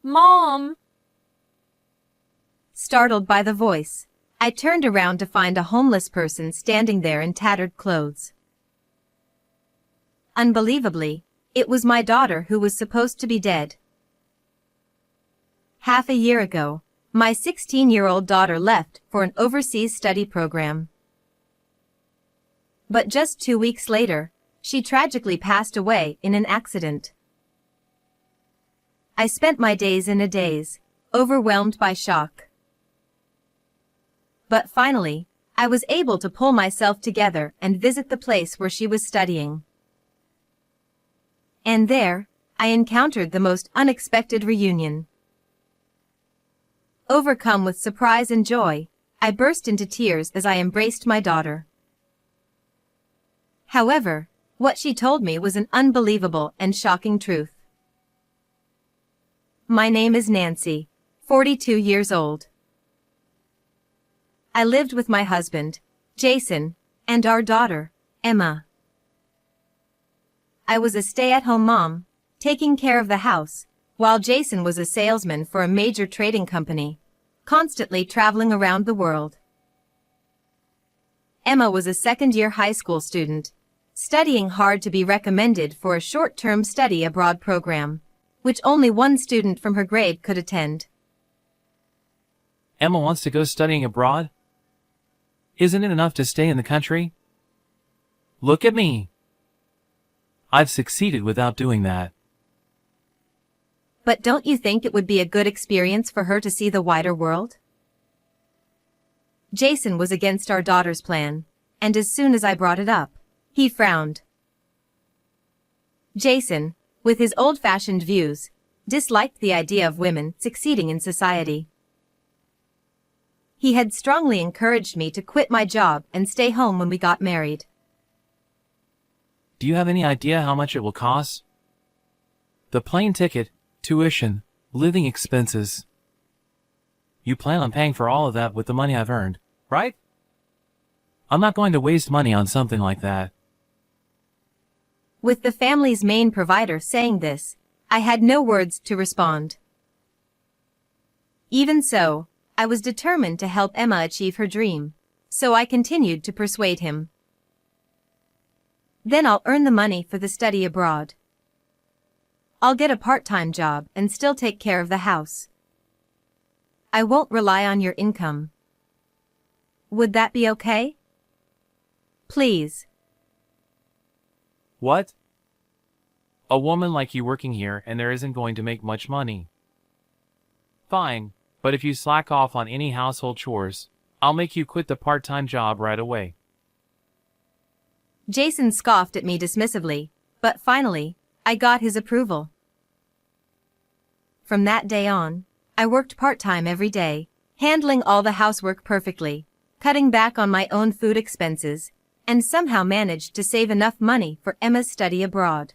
Mom! Startled by the voice, I turned around to find a homeless person standing there in tattered clothes. Unbelievably, it was my daughter who was supposed to be dead. Half a year ago, my 16-year-old daughter left for an overseas study program. But just 2 weeks later, she tragically passed away in an accident. I spent my days in a daze, overwhelmed by shock. But finally, I was able to pull myself together and visit the place where she was studying. And there, I encountered the most unexpected reunion. Overcome with surprise and joy, I burst into tears as I embraced my daughter. However, what she told me was an unbelievable and shocking truth. My name is Nancy, 42 years old. I lived with my husband, Jason, and our daughter, Emma. I was a stay-at-home mom, taking care of the house, while Jason was a salesman for a major trading company, constantly traveling around the world. Emma was a second-year high school student, studying hard to be recommended for a short-term study abroad program, which only one student from her grade could attend. Emma wants to go studying abroad? Isn't it enough to stay in the country? Look at me. I've succeeded without doing that. But don't you think it would be a good experience for her to see the wider world? Jason was against our daughter's plan, and as soon as I brought it up, he frowned. Jason, with his old-fashioned views, disliked the idea of women succeeding in society. He had strongly encouraged me to quit my job and stay home when we got married. Do you have any idea how much it will cost? The plane ticket, tuition, living expenses. You plan on paying for all of that with the money I've earned, right? I'm not going to waste money on something like that. With the family's main provider saying this, I had no words to respond. Even so, I was determined to help Emma achieve her dream, so I continued to persuade him. Then I'll earn the money for the study abroad. I'll get a part-time job and still take care of the house. I won't rely on your income. Would that be okay? Please. What? A woman like you working here and there isn't going to make much money. Fine, but if you slack off on any household chores, I'll make you quit the part-time job right away. Jason scoffed at me dismissively, but finally, I got his approval. From that day on, I worked part-time every day, handling all the housework perfectly, cutting back on my own food expenses, and somehow managed to save enough money for Emma's study abroad.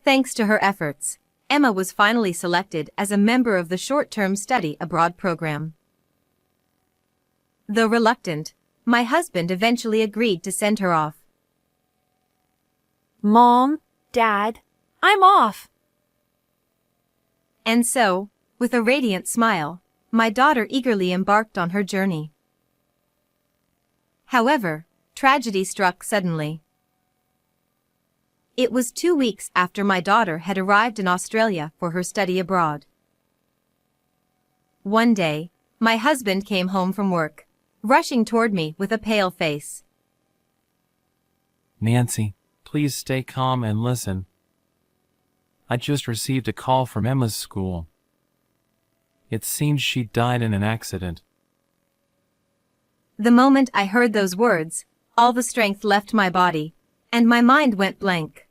Thanks to her efforts, Emma was finally selected as a member of the short-term study abroad program. Though reluctant, my husband eventually agreed to send her off. Mom, Dad, I'm off. And so, with a radiant smile, my daughter eagerly embarked on her journey. However, tragedy struck suddenly. It was 2 weeks after my daughter had arrived in Australia for her study abroad. One day, my husband came home from work, rushing toward me with a pale face. Nancy, please stay calm and listen. I just received a call from Emma's school. It seems she died in an accident. The moment I heard those words, all the strength left my body, and my mind went blank.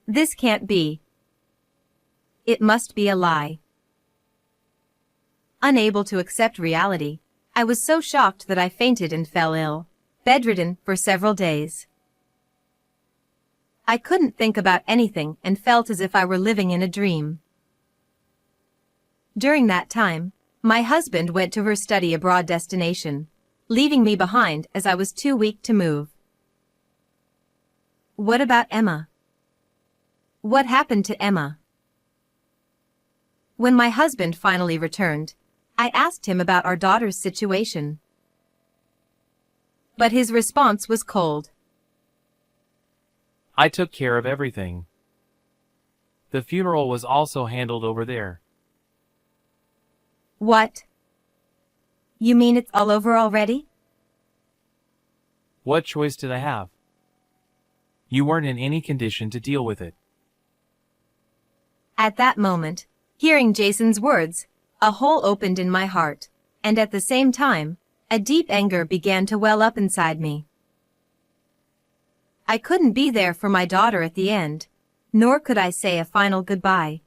This can't be. It must be a lie. Unable to accept reality, I was so shocked that I fainted and fell ill, bedridden for several days. I couldn't think about anything and felt as if I were living in a dream. During that time, my husband went to her study abroad destination, leaving me behind as I was too weak to move. What about Emma? What happened to Emma? When my husband finally returned, I asked him about our daughter's situation. But his response was cold. I took care of everything. The funeral was also handled over there. What? You mean it's all over already? What choice did I have? You weren't in any condition to deal with it. At that moment, hearing Jason's words, a hole opened in my heart, and at the same time, a deep anger began to well up inside me. I couldn't be there for my daughter at the end, nor could I say a final goodbye.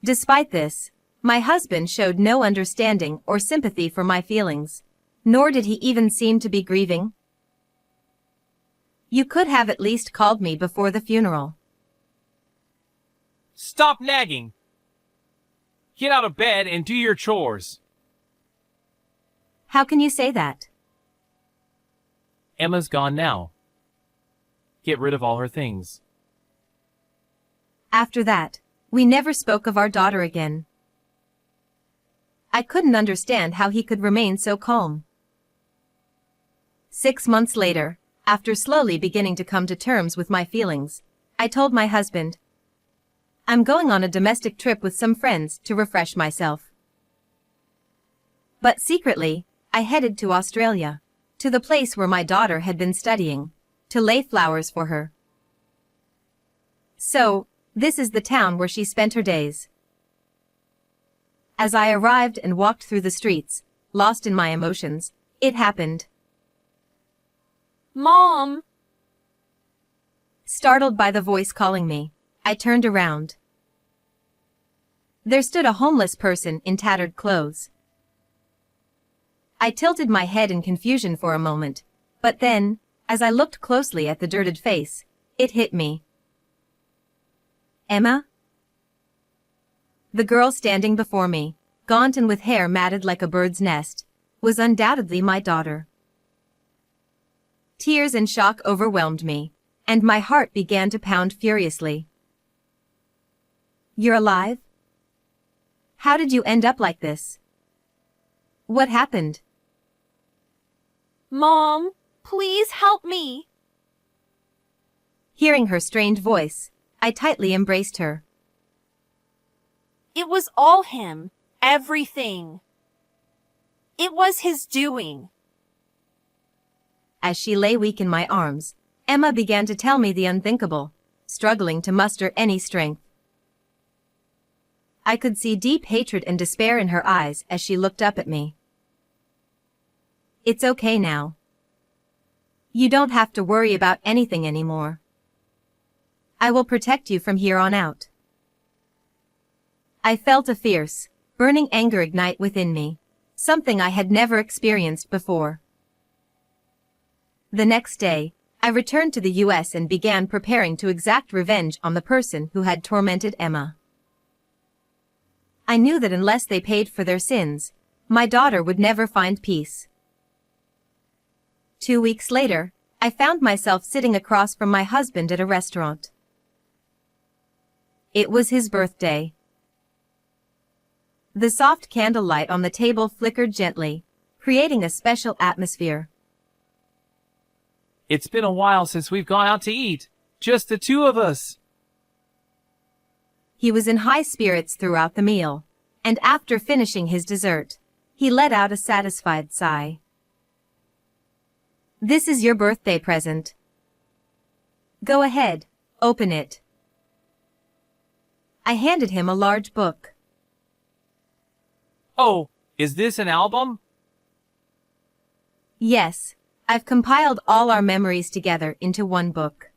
Despite this, my husband showed no understanding or sympathy for my feelings, nor did he even seem to be grieving. You could have at least called me before the funeral. Stop nagging! Get out of bed and do your chores. How can you say that? Emma's gone now. Get rid of all her things. After that, we never spoke of our daughter again. I couldn't understand how he could remain so calm. 6 months later, after slowly beginning to come to terms with my feelings, I told my husband, I'm going on a domestic trip with some friends to refresh myself. But secretly, I headed to Australia, to the place where my daughter had been studying, to lay flowers for her. So, this is the town where she spent her days. As I arrived and walked through the streets, lost in my emotions, it happened. Mom! Startled by the voice calling me, I turned around. There stood a homeless person in tattered clothes. I tilted my head in confusion for a moment, but then, as I looked closely at the dirted face, it hit me. Emma? The girl standing before me, gaunt and with hair matted like a bird's nest, was undoubtedly my daughter. Tears and shock overwhelmed me, and my heart began to pound furiously. You're alive? How did you end up like this? What happened? Mom, please help me. Hearing her strained voice, I tightly embraced her. It was all him. Everything. It was his doing. As she lay weak in my arms, Emma began to tell me the unthinkable, struggling to muster any strength. I could see deep hatred and despair in her eyes as she looked up at me. It's okay now. You don't have to worry about anything anymore. I will protect you from here on out. I felt a fierce, burning anger ignite within me, something I had never experienced before. The next day, I returned to the US and began preparing to exact revenge on the person who had tormented Emma. I knew that unless they paid for their sins, my daughter would never find peace. 2 weeks later, I found myself sitting across from my husband at a restaurant. It was his birthday. The soft candlelight on the table flickered gently, creating a special atmosphere. It's been a while since we've gone out to eat. Just the two of us. He was in high spirits throughout the meal, and after finishing his dessert, he let out a satisfied sigh. This is your birthday present. Go ahead, open it. I handed him a large book. Oh, is this an album? Yes, I've compiled all our memories together into one book.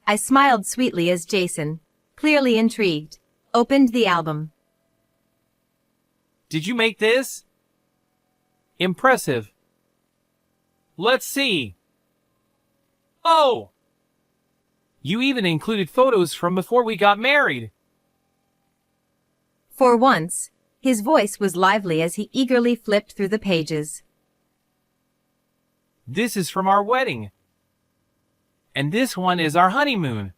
I smiled sweetly as Jason, clearly intrigued, opened the album. Did you make this? Impressive. Let's see. Oh! You even included photos from before we got married. For once, his voice was lively as he eagerly flipped through the pages. This is from our wedding. And this one is our honeymoon.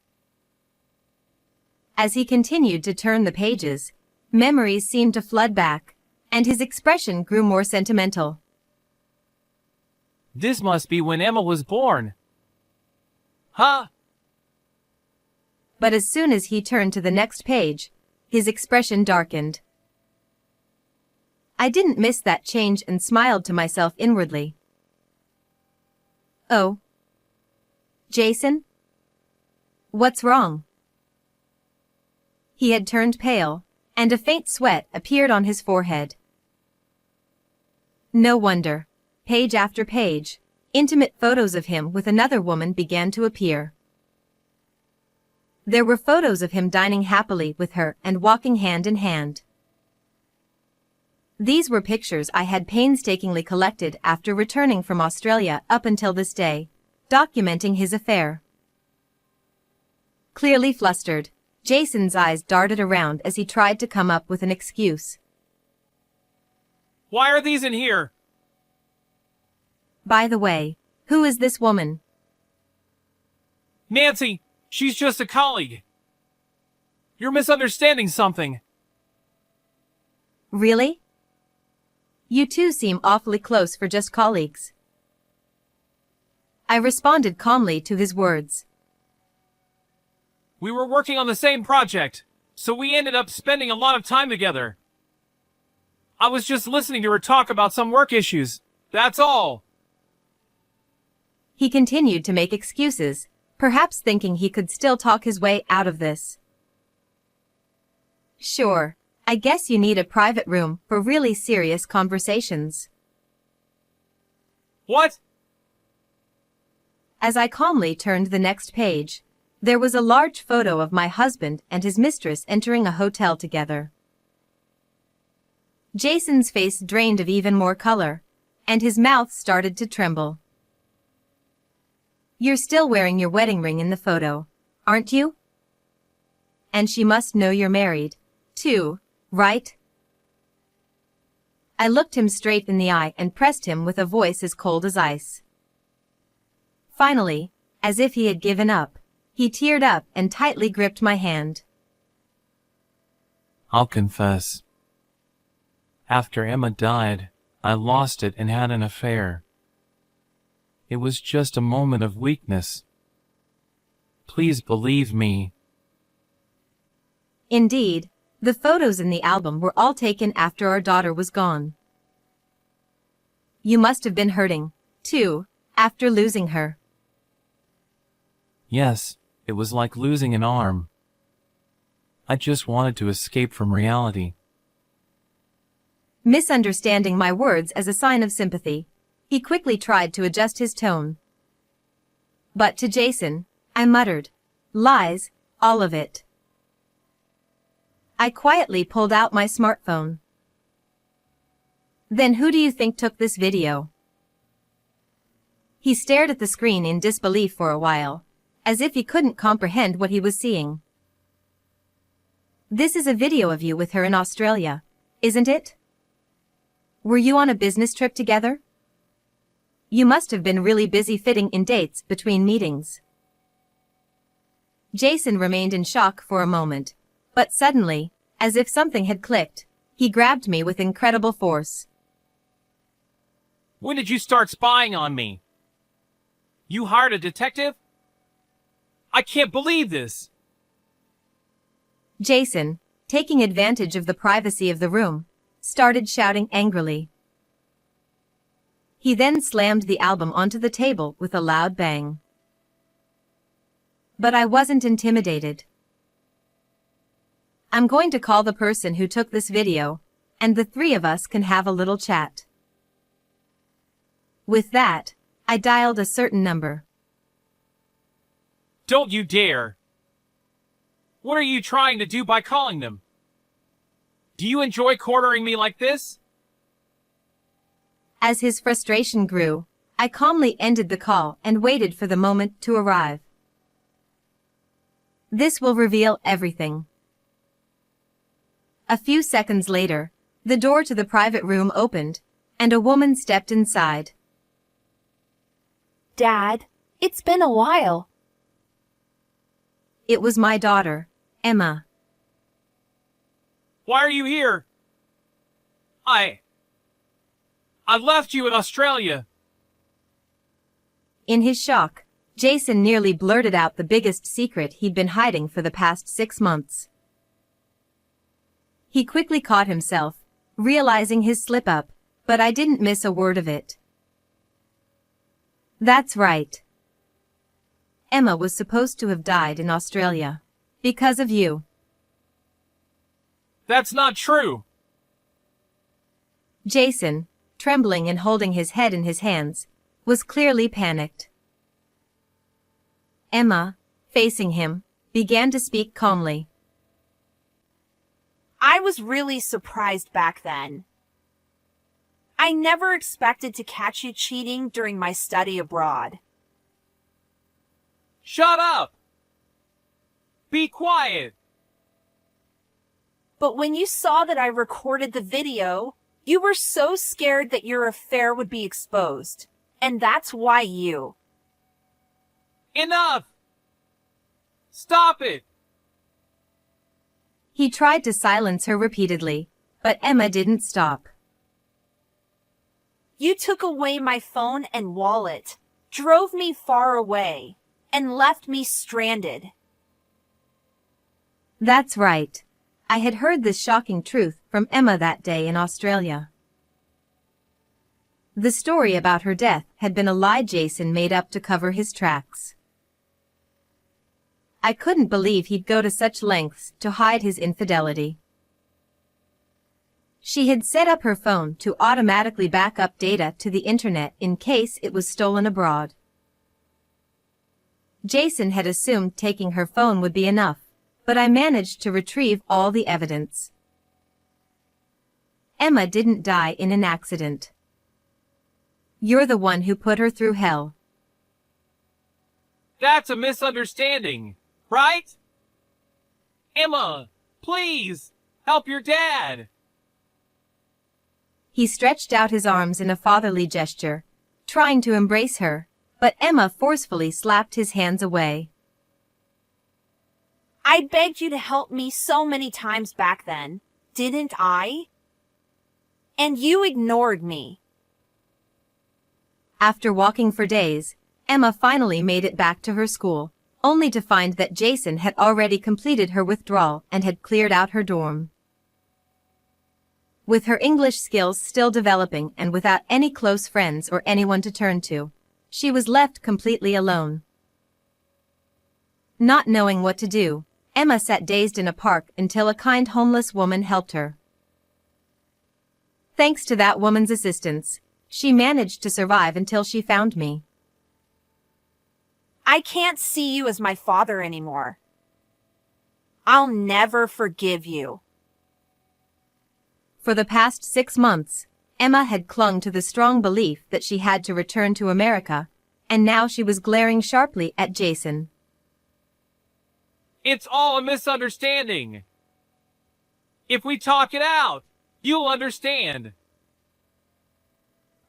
As he continued to turn the pages, memories seemed to flood back, and his expression grew more sentimental. This must be when Emma was born. Huh? But as soon as he turned to the next page, his expression darkened. I didn't miss that change and smiled to myself inwardly. Oh. Jason? What's wrong? He had turned pale, and a faint sweat appeared on his forehead. No wonder. Page after page, intimate photos of him with another woman began to appear. There were photos of him dining happily with her and walking hand in hand. These were pictures I had painstakingly collected after returning from Australia up until this day, documenting his affair. Clearly flustered, Jason's eyes darted around as he tried to come up with an excuse. Why are these in here? By the way, who is this woman? Nancy, she's just a colleague. You're misunderstanding something. Really? You two seem awfully close for just colleagues. I responded calmly to his words. We were working on the same project, so we ended up spending a lot of time together. I was just listening to her talk about some work issues, that's all. He continued to make excuses, perhaps thinking he could still talk his way out of this. Sure, I guess you need a private room for really serious conversations. What? As I calmly turned the next page, there was a large photo of my husband and his mistress entering a hotel together. Jason's face drained of even more color, and his mouth started to tremble. You're still wearing your wedding ring in the photo, aren't you? And she must know you're married, too, right? I looked him straight in the eye and pressed him with a voice as cold as ice. Finally, as if he had given up, he teared up and tightly gripped my hand. I'll confess. After Emma died, I lost it and had an affair. It was just a moment of weakness. Please believe me. Indeed, the photos in the album were all taken after our daughter was gone. You must have been hurting, too, after losing her. Yes, it was like losing an arm. I just wanted to escape from reality. Misunderstanding my words as a sign of sympathy, he quickly tried to adjust his tone. But to Jason, I muttered, lies, all of it. I quietly pulled out my smartphone. Then who do you think took this video? He stared at the screen in disbelief for a while, as if he couldn't comprehend what he was seeing. This is a video of you with her in Australia, isn't it? Were you on a business trip together? You must have been really busy fitting in dates between meetings. Jason remained in shock for a moment, but suddenly, as if something had clicked, he grabbed me with incredible force. When did you start spying on me? You hired a detective? I can't believe this! Jason, taking advantage of the privacy of the room, started shouting angrily. He then slammed the album onto the table with a loud bang. But I wasn't intimidated. I'm going to call the person who took this video, and the three of us can have a little chat. With that, I dialed a certain number. Don't you dare! What are you trying to do by calling them? Do you enjoy cornering me like this? As his frustration grew, I calmly ended the call and waited for the moment to arrive. This will reveal everything. A few seconds later, the door to the private room opened, and a woman stepped inside. Dad, it's been a while. It was my daughter, Emma. Why are you here? I left you in Australia. In his shock, Jason nearly blurted out the biggest secret he'd been hiding for the past 6 months. He quickly caught himself, realizing his slip-up, but I didn't miss a word of it. That's right. Emma was supposed to have died in Australia. Because of you. That's not true. Jason, trembling and holding his head in his hands, was clearly panicked. Emma, facing him, began to speak calmly. I was really surprised back then. I never expected to catch you cheating during my study abroad. Shut up! Be quiet! But when you saw that I recorded the video, you were so scared that your affair would be exposed. And that's why you... Enough! Stop it! He tried to silence her repeatedly, but Emma didn't stop. You took away my phone and wallet, drove me far away, and left me stranded. That's right. I had heard this shocking truth from Emma that day in Australia. The story about her death had been a lie Jason made up to cover his tracks. I couldn't believe he'd go to such lengths to hide his infidelity. She had set up her phone to automatically back up data to the internet in case it was stolen abroad. Jason had assumed taking her phone would be enough, but I managed to retrieve all the evidence. Emma didn't die in an accident. You're the one who put her through hell. That's a misunderstanding, right? Emma, please, help your dad! He stretched out his arms in a fatherly gesture, trying to embrace her, but Emma forcefully slapped his hands away. I begged you to help me so many times back then, didn't I? And you ignored me. After walking for days, Emma finally made it back to her school, only to find that Jason had already completed her withdrawal and had cleared out her dorm. With her English skills still developing and without any close friends or anyone to turn to, she was left completely alone. Not knowing what to do, Emma sat dazed in a park until a kind homeless woman helped her. Thanks to that woman's assistance, she managed to survive until she found me. I can't see you as my father anymore. I'll never forgive you. For the past 6 months, Emma had clung to the strong belief that she had to return to America, and now she was glaring sharply at Jason. It's all a misunderstanding. If we talk it out, you'll understand.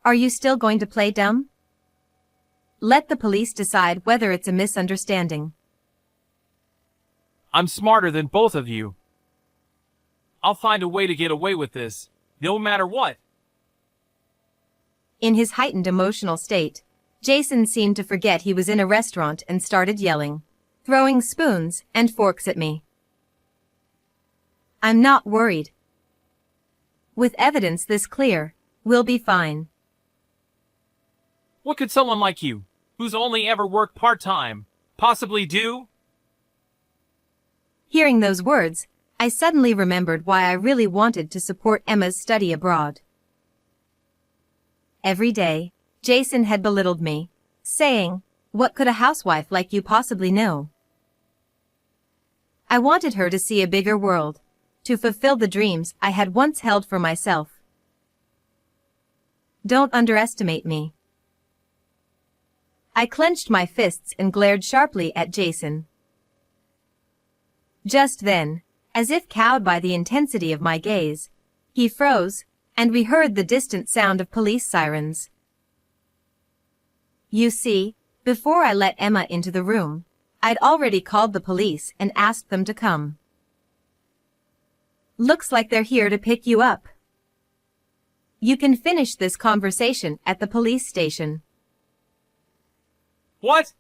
Are you still going to play dumb? Let the police decide whether it's a misunderstanding. I'm smarter than both of you. I'll find a way to get away with this, no matter what. In his heightened emotional state, Jason seemed to forget he was in a restaurant and started yelling, throwing spoons and forks at me. I'm not worried. With evidence this clear, we'll be fine. What could someone like you, who's only ever worked part-time, possibly do? Hearing those words, I suddenly remembered why I really wanted to support Emma's study abroad. Every day, Jason had belittled me, saying, "What could a housewife like you possibly know?" I wanted her to see a bigger world, to fulfill the dreams I had once held for myself. Don't underestimate me. I clenched my fists and glared sharply at Jason. Just then, as if cowed by the intensity of my gaze, he froze, and we heard the distant sound of police sirens. You see, before I let Emma into the room, I'd already called the police and asked them to come. Looks like they're here to pick you up. You can finish this conversation at the police station. What?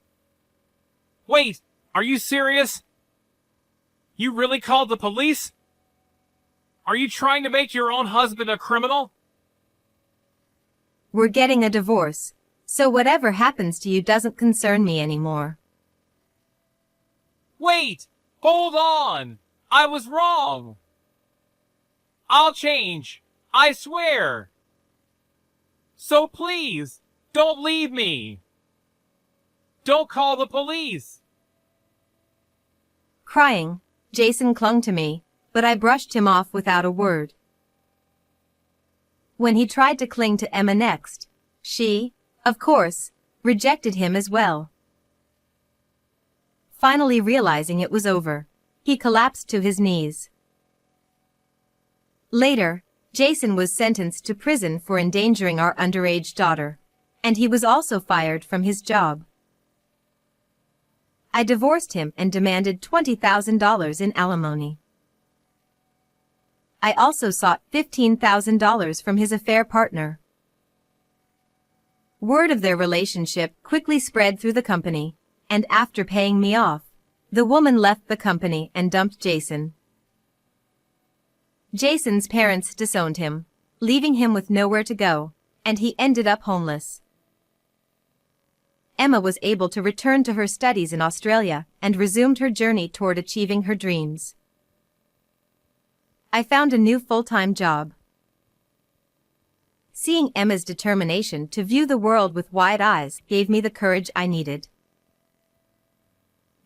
Wait, are you serious? You really called the police? Are you trying to make your own husband a criminal? We're getting a divorce, so whatever happens to you doesn't concern me anymore. Wait! Hold on! I was wrong! I'll change! I swear! So please, don't leave me! Don't call the police! Crying, Jason clung to me, but I brushed him off without a word. When he tried to cling to Emma next, she, of course, rejected him as well. Finally realizing it was over, he collapsed to his knees. Later, Jason was sentenced to prison for endangering our underage daughter, and he was also fired from his job. I divorced him and demanded $20,000 in alimony. I also sought $15,000 from his affair partner. Word of their relationship quickly spread through the company, and after paying me off, the woman left the company and dumped Jason. Jason's parents disowned him, leaving him with nowhere to go, and he ended up homeless. Emma was able to return to her studies in Australia and resumed her journey toward achieving her dreams. I found a new full-time job. Seeing Emma's determination to view the world with wide eyes gave me the courage I needed.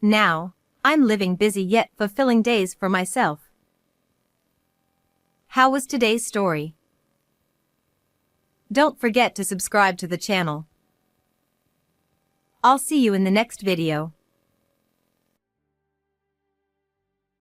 Now, I'm living busy yet fulfilling days for myself. How was today's story? Don't forget to subscribe to the channel. I'll see you in the next video.